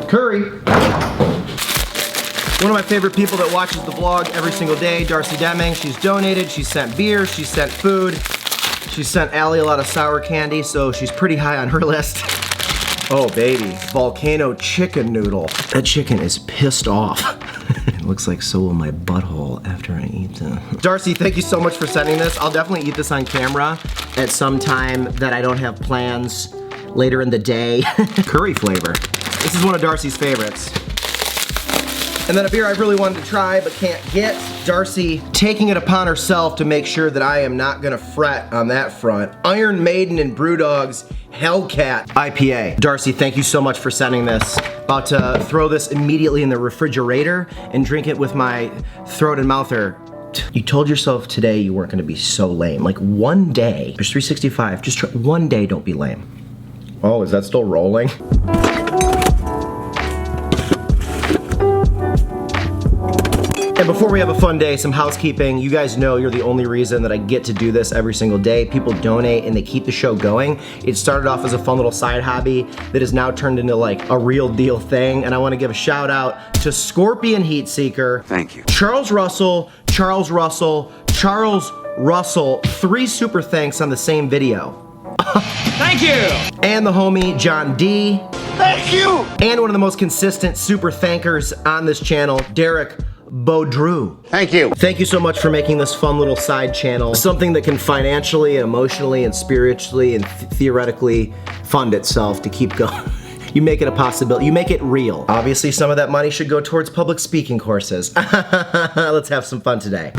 curry. One of my favorite people that watches the vlog every single day, Darcy Deming. She's donated, she's sent beer, she's sent food. She sent Allie a lot of sour candy, so she's pretty high on her list. Oh baby, volcano chicken noodle. That chicken is pissed off. It looks like so will my butthole after I eat them. Darcy, thank you so much for sending this. I'll definitely eat this on camera at some time that I don't have plans later in the day. Curry flavor. This is one of Darcy's favorites. And then a beer I really wanted to try but can't get. Darcy taking it upon herself to make sure that I am not gonna fret on that front. Iron Maiden and Brewdog's Hellcat IPA. Darcy, thank you so much for sending this. About to throw this immediately in the refrigerator and drink it with my throat and mouther. You told yourself today you weren't gonna be so lame. Like one day, there's 365, just try, one day don't be lame. Oh, is that still rolling? And before we have a fun day, some housekeeping. You guys know you're the only reason that I get to do this every single day. People donate and they keep the show going. It started off as a fun little side hobby that has now turned into like a real deal thing. And I want to give a shout out to Scorpion Heatseeker. Thank you. Charles Russell, 3 super thanks on the same video. Thank you! And the homie John D. Thank you! And one of the most consistent super thankers on this channel, Derek Beaudrew. Thank you. Thank you so much for making this fun little side channel something that can financially and emotionally and spiritually and theoretically fund itself to keep going. You make it a possibility. You make it real. Obviously, some of that money should go towards public speaking courses. Let's have some fun today.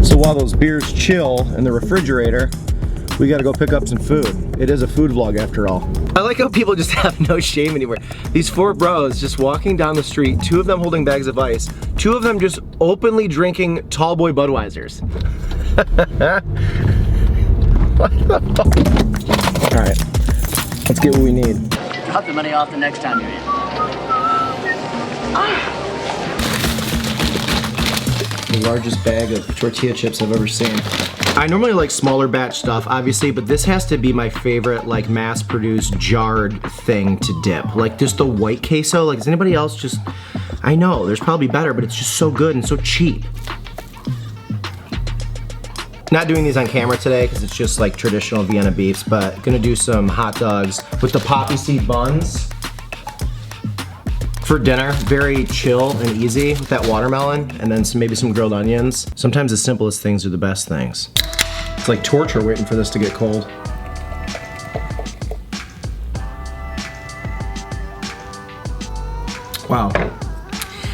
So while those beers chill in the refrigerator, we gotta go pick up some food. It is a food vlog after all. I like how people just have no shame anymore. These 4 bros just walking down the street, 2 of them holding bags of ice, 2 of them just openly drinking tall boy Budweisers. What the fuck? All right, let's get what we need. Drop the money off the next time you're in. The largest bag of tortilla chips I've ever seen. I normally like smaller batch stuff, obviously, but this has to be my favorite, like, mass-produced jarred thing to dip. Like, just the white queso, like, is anybody else just, I know, there's probably better, but it's just so good and so cheap. Not doing these on camera today, because it's just like traditional Vienna beefs, but gonna do some hot dogs with the poppy seed buns. For dinner, very chill and easy with that watermelon, and then maybe some grilled onions. Sometimes the simplest things are the best things. It's like torture waiting for this to get cold. Wow.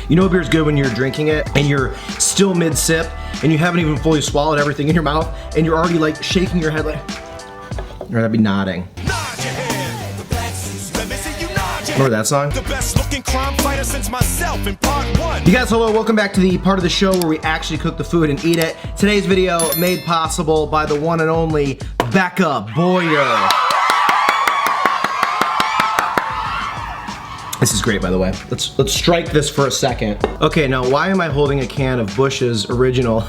You know beer's good when you're drinking it and you're still mid-sip and you haven't even fully swallowed everything in your mouth and you're already like shaking your head like, or that'd be nodding. Remember that song? The best looking crime fighter since myself in part 1. You guys, hello, welcome back to the part of the show where we actually cook the food and eat it. Today's video made possible by the one and only Becca Boyer. This is great, by the way. Let's strike this for a second. Okay, now why am I holding a can of Bush's original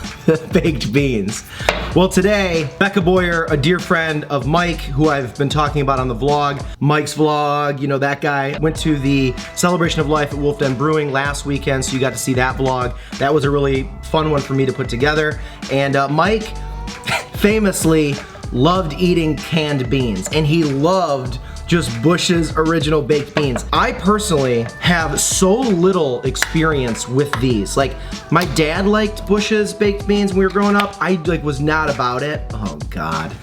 baked beans? Well, today, Becca Boyer, a dear friend of Mike, who I've been talking about on the vlog, Mike's vlog, you know that guy, went to the Celebration of Life at Wolf Den Brewing last weekend, so you got to see that vlog. That was a really fun one for me to put together. And Mike famously loved eating canned beans, and he loved just Bush's original baked beans. I personally have so little experience with these. Like, my dad liked Bush's baked beans when we were growing up. I like was not about it. Oh God.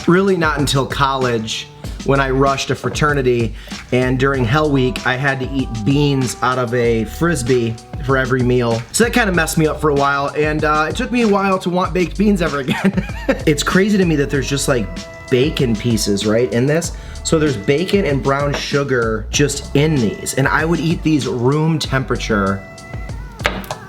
Really not until college when I rushed a fraternity, and during Hell Week I had to eat beans out of a Frisbee for every meal. So that kind of messed me up for a while, and it took me a while to want baked beans ever again. It's crazy to me that there's just like bacon pieces right in this. So there's bacon and brown sugar just in these, and I would eat these room temperature.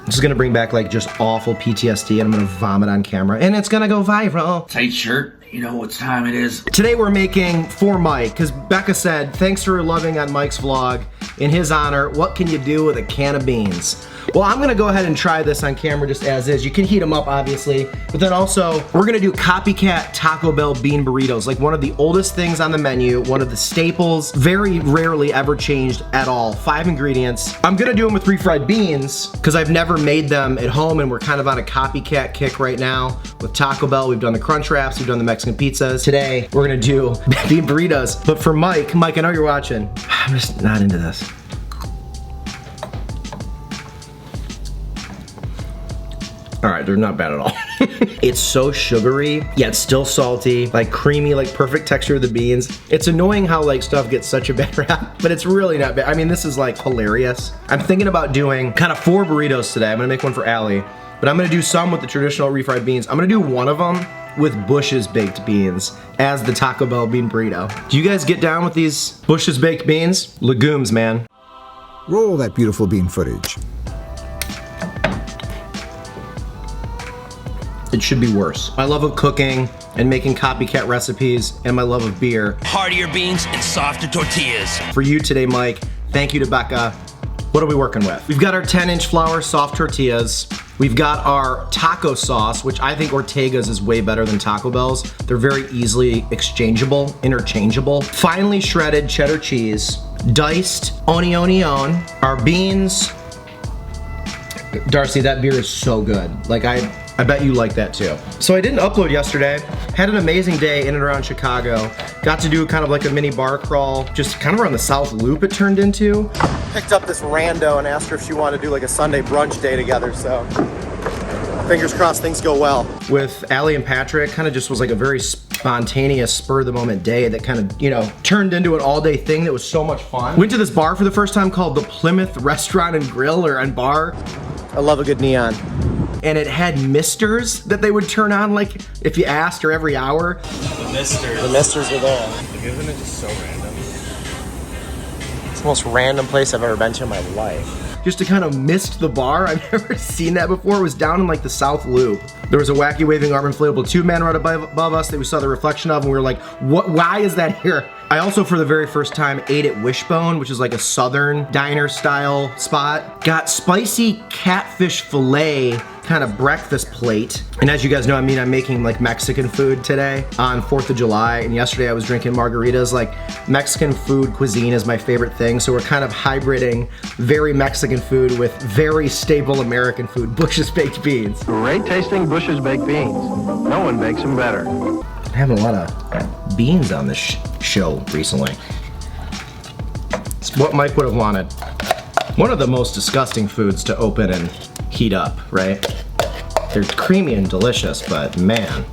This is gonna bring back like just awful PTSD, and I'm gonna vomit on camera, and it's gonna go viral. Tight shirt. You know what time it is. Today we're making for Mike, because Becca said, thanks for loving on Mike's vlog. In his honor, what can you do with a can of beans? Well, I'm gonna go ahead and try this on camera just as is. You can heat them up, obviously, but then also, we're gonna do copycat Taco Bell bean burritos, like one of the oldest things on the menu, one of the staples, very rarely ever changed at all. 5 ingredients. I'm gonna do them with refried beans, because I've never made them at home, and we're kind of on a copycat kick right now with Taco Bell. We've done the crunch wraps, we've done the Mexican pizzas. Today, we're gonna do bean burritos. But for Mike, I know you're watching. I'm just not into this. All right, they're not bad at all. It's so sugary, yet still salty, like creamy, like perfect texture of the beans. It's annoying how like stuff gets such a bad rap, but it's really not bad. I mean, this is like hilarious. I'm thinking about doing kind of 4 burritos today. I'm gonna make one for Allie, but I'm gonna do some with the traditional refried beans. I'm gonna do one of them with Bush's baked beans as the Taco Bell bean burrito. Do you guys get down with these Bush's baked beans? Legumes, man. Roll that beautiful bean footage. It should be worse. My love of cooking and making copycat recipes and my love of beer. Heartier beans and softer tortillas. For you today, Mike, thank you to Becca. What are we working with? We've got our 10-inch flour soft tortillas. We've got our taco sauce, which I think Ortega's is way better than Taco Bell's. They're very easily exchangeable, interchangeable. Finely shredded cheddar cheese, diced onion, our beans. Darcy, that beer is so good. Like I bet you like that too. So I didn't upload yesterday. Had an amazing day in and around Chicago. Got to do kind of like a mini bar crawl, just kind of around the South Loop it turned into. Picked up this rando and asked her if she wanted to do like a Sunday brunch day together, so fingers crossed things go well. With Allie and Patrick, kind of just was like a very spontaneous, spur of the moment day that kind of, you know, turned into an all day thing that was so much fun. Went to this bar for the first time called the Plymouth Restaurant and Grill and Bar. I love a good neon. And it had misters that they would turn on like if you asked or every hour. The misters. The misters were there. Like, isn't it just so random? It's the most random place I've ever been to in my life. Just to kind of mist the bar, I've never seen that before. It was down in like the South Loop. There was a wacky waving arm inflatable tube man right above us that we saw the reflection of, and we were like, what? Why is that here? I also, for the very first time, ate at Wishbone, which is like a southern diner style spot. Got spicy catfish fillet kind of breakfast plate. And as you guys know, I'm making like Mexican food today on 4th of July. And yesterday I was drinking margaritas. Like Mexican food cuisine is my favorite thing. So we're kind of hybriding very Mexican food with very staple American food, Bush's baked beans. Great tasting Bush's baked beans. No one bakes them better. I'm having a lot of beans on this show recently. It's what Mike would have wanted. One of the most disgusting foods to open and heat up, right? They're creamy and delicious, but man,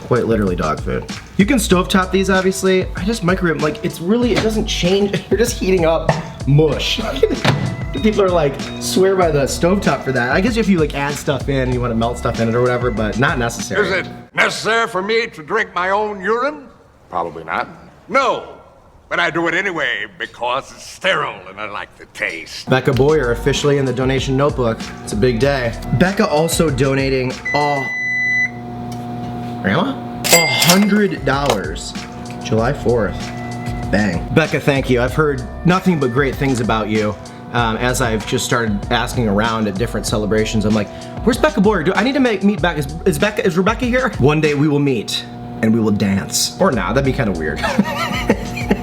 quite literally dog food. You can stovetop these, obviously. I just microwave them. Like, it's really, it doesn't change. You're just heating up mush. People are like, swear by the stovetop for that. I guess if you like add stuff in and you want to melt stuff in it or whatever, but not necessary. Is it necessary for me to drink my own urine? Probably not. No. But I do it anyway because it's sterile and I like the taste. Becca Boyer officially in the donation notebook. It's a big day. Becca also donating Grandma? $100. July 4th. Bang. Becca, thank you. I've heard nothing but great things about you. As I've just started asking around at different celebrations, I'm like, where's Becca Boyer? I need to meet Becca. Is Rebecca here? One day we will meet and we will dance. Or not, that'd be kind of weird.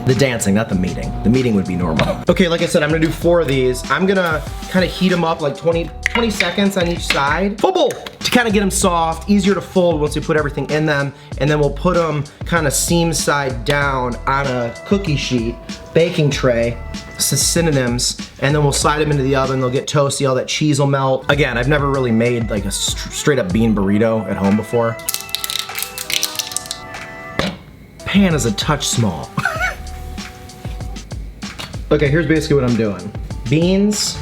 The dancing, not the meeting. The meeting would be normal. Okay, like I said, I'm gonna do 4 of these. I'm gonna kind of heat them up like 20 seconds on each side. To kind of get them soft, easier to fold once we put everything in them. And then we'll put them kind of seam side down on a cookie sheet, baking tray, synonyms, and then we'll slide them into the oven. They'll get toasty, all that cheese will melt. Again, I've never really made like a straight up bean burrito at home before. Pan is a touch small. Okay, here's basically what I'm doing. Beans.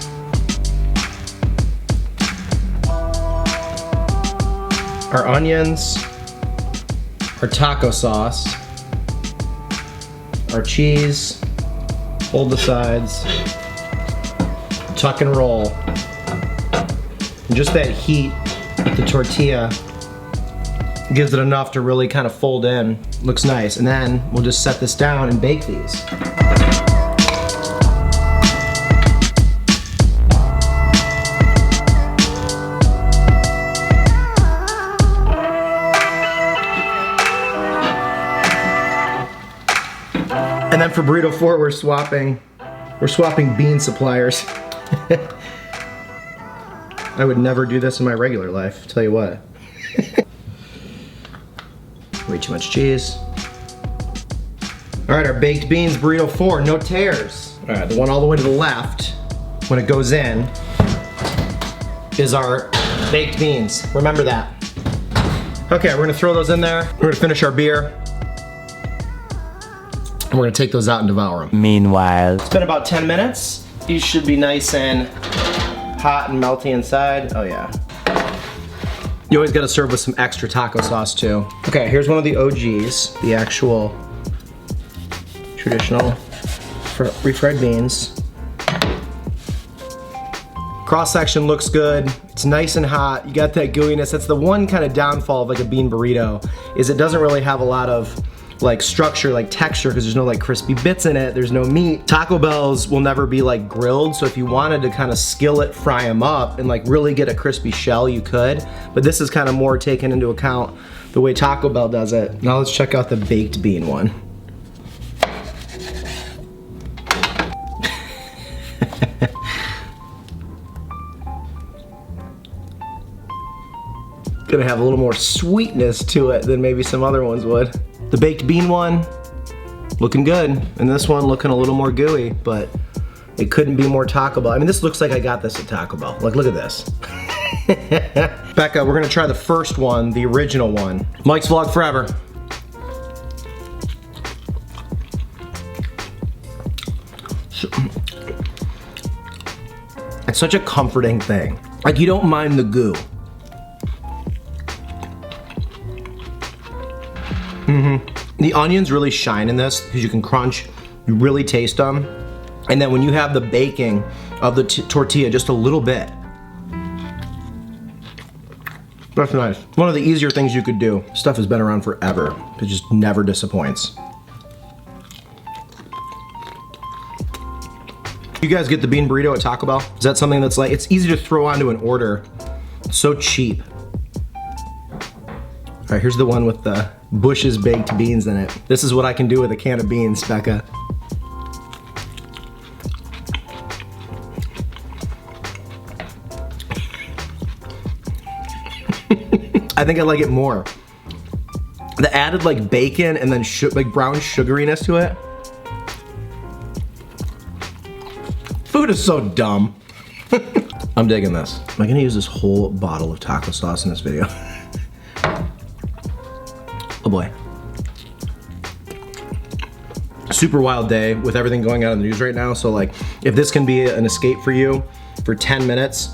Our onions. Our taco sauce. Our cheese. Hold the sides. Tuck and roll. And just that heat with the tortilla Gives it enough to really kind of fold in. Looks nice. And then we'll just set this down and bake these. And then for Burrito 4, we're swapping bean suppliers. I would never do this in my regular life, tell you what. Way too much cheese. All right, our baked beans, Burrito 4, no tears. All right, the one all the way to the left, when it goes in, is our baked beans. Remember that. Okay, we're gonna throw those in there. We're gonna finish our beer. And we're gonna take those out and devour them. Meanwhile, It's been about 10 minutes. These should be nice and hot and melty inside. Oh yeah. You always gotta serve with some extra taco sauce too. Okay, here's one of the OGs, the actual traditional refried beans. Cross section looks good. It's nice and hot. You got that gooiness. That's the one kind of downfall of like a bean burrito, is it doesn't really have a lot of like structure, like texture, because there's no like crispy bits in it, there's no meat. Taco Bell's will never be like grilled, so if you wanted to kind of skillet fry them up and like really get a crispy shell, you could, but this is kind of more taken into account the way Taco Bell does it. Now let's check out the baked bean one. Gonna have a little more sweetness to it than maybe some other ones would. The baked bean one, looking good. And this one looking a little more gooey, but it couldn't be more Taco Bell. I mean, this looks like I got this at Taco Bell. Like, look at this. Becca, we're gonna try the first one, the original one. Mike's Vlog Forever. It's such a comforting thing. Like, you don't mind the goo. The onions really shine in this because you can crunch, you really taste them. And then when you have the baking of the tortilla just a little bit, that's nice. One of the easier things you could do. Stuff has been around forever. It just never disappoints. You guys get the bean burrito at Taco Bell? Is that something that's like, it's easy to throw onto an order. It's so cheap. All right, here's the one with the Bush's baked beans in it. This is what I can do with a can of beans, Becca. I think I like it more. The added like bacon and then like brown sugariness to it. Food is so dumb. I'm digging this. Am I gonna use this whole bottle of taco sauce in this video? Oh boy. Super wild day with everything going on in the news right now. So like, if this can be an escape for you for 10 minutes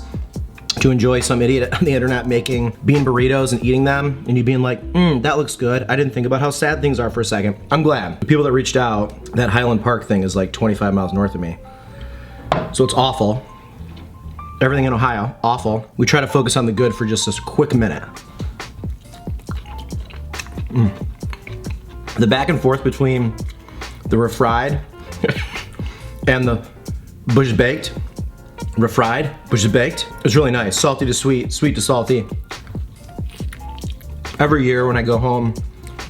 to enjoy some idiot on the internet making bean burritos and eating them, and you being like, that looks good. I didn't think about how sad things are for a second. I'm glad. The people that reached out, that Highland Park thing is like 25 miles north of me. So it's awful. Everything in Ohio, awful. We try to focus on the good for just this quick minute. The back and forth between the refried and the Bush baked, refried, Bush baked, is really nice. Salty to sweet, sweet to salty. Every year when I go home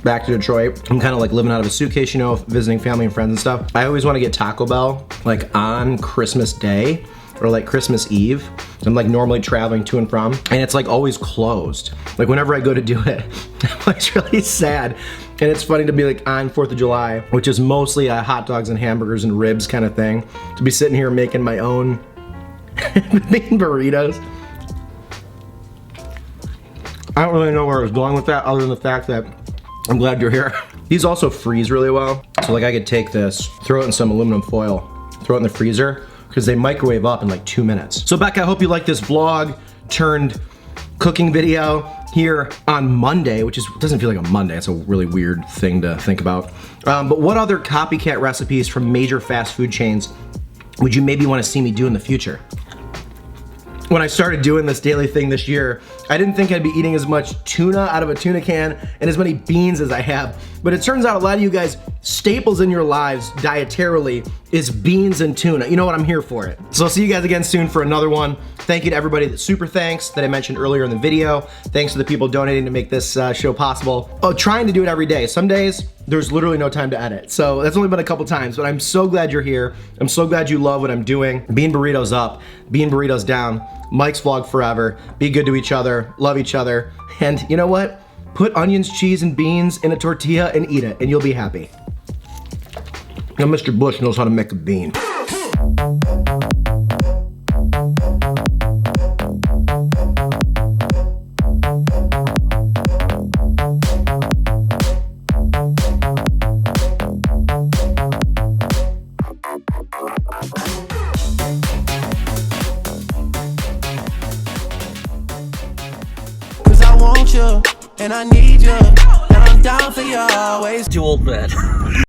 back to Detroit, I'm kind of like living out of a suitcase, you know, visiting family and friends and stuff. I always want to get Taco Bell like on Christmas Day or like Christmas Eve. I'm like normally traveling to and from, and it's like always closed. Like whenever I go to do it, I'm like really sad. And it's funny to be like on 4th of July, which is mostly a hot dogs and hamburgers and ribs kind of thing, to be sitting here making my own bean burritos. I don't really know where I was going with that other than the fact that I'm glad you're here. These also freeze really well. So like I could take this, throw it in some aluminum foil, throw it in the freezer, because they microwave up in like 2 minutes. So Becca, I hope you like this vlog turned cooking video here on Monday, which doesn't feel like a Monday. It's a really weird thing to think about. But what other copycat recipes from major fast food chains would you maybe want to see me do in the future? when I started doing this daily thing this year, I didn't think I'd be eating as much tuna out of a tuna can and as many beans as I have. But it turns out a lot of you guys, staples in your lives dietarily is beans and tuna. You know what? I'm here for it. So I'll see you guys again soon for another one. Thank you to everybody that super thanks that I mentioned earlier in the video. Thanks to the people donating to make this show possible. Oh, trying to do it every day. Some days, there's literally no time to edit. So that's only been a couple times, but I'm so glad you're here. I'm so glad you love what I'm doing. Bean Burritos up, Bean Burritos down, Mike's Vlog forever. Be good to each other, love each other. And you know what? Put onions, cheese, and beans in a tortilla and eat it, and you'll be happy. Now, Mr. Bush knows how to make a bean. I want you, and I need you, and I'm down for you always. Too old for that.